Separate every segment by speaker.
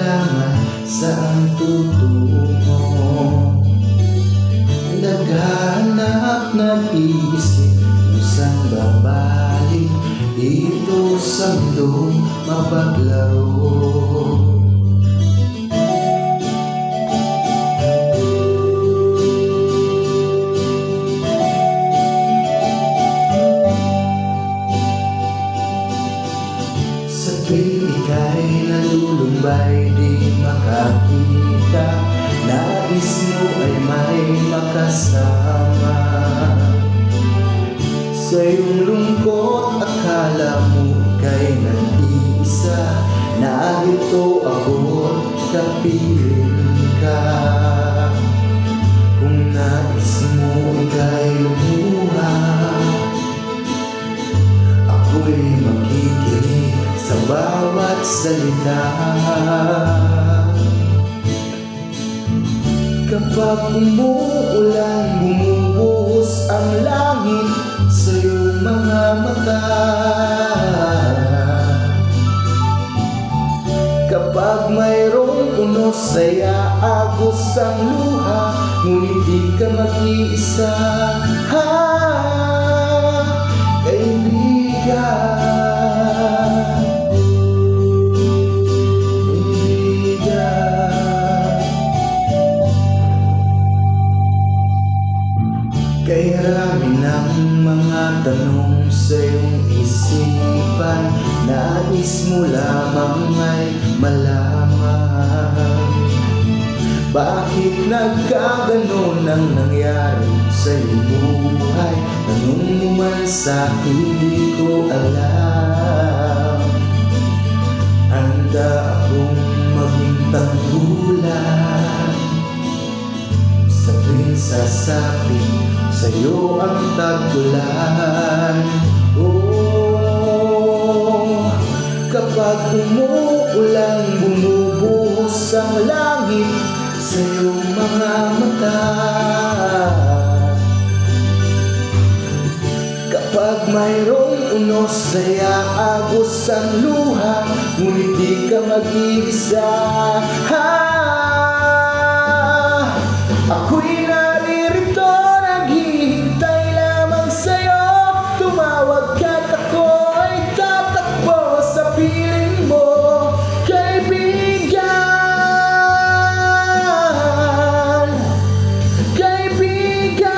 Speaker 1: malaman saan tutungo. Naghahanap ng isip kung saan babalik dito sa mundong mapaglaro. Tuwing ika'y nalulumbay di makakita, nais mo ay may makasama. Sa iyong lungkot akala mo ika'y nag-iisa, narito ako kapiling ka. Kung nais mo ika'y lumuha, ako'y makikinig sa bawat salita. Kapag umuulan, bumubuhos ang langit sa iyong mga mata. Kapag mayroong unos, saya agos ang luha, ngunit di ka mag-iisa. Kaibigan, kay rami ng mga tanong sa iyong isipan, nais mo lamang ay malaman. Bakit nagkaganon ang nangyari sa iyong buhay? Tanong mo man sa'kin, di ko alam. Handa akong maging tanggulan sa tuwing sasapit sa'yo ang tagpulan. Oh, kapag umuulan, bumubuhos ang langit sa iyong mga mata. Kapag mayroong unos, saya agos ang luha, ngunit di ka mag-iisa. Ako'y naririto, naghihintay lamang sa'yo. Tumawag ka't ako'y tatakbo sa piling mo. Kaibigan, kaibigan,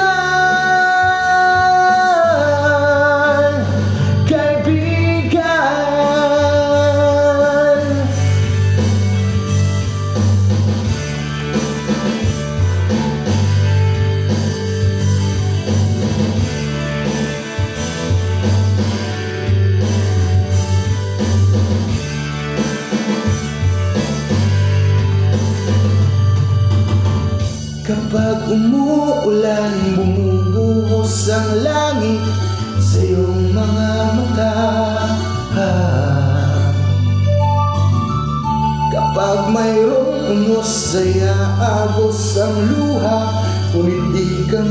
Speaker 1: kaibigan. Kapag umuulan, bumubuhos ang langit sa iyong mga mata. Kapag mayroong unos, saya agos ang luha, ngunit di ka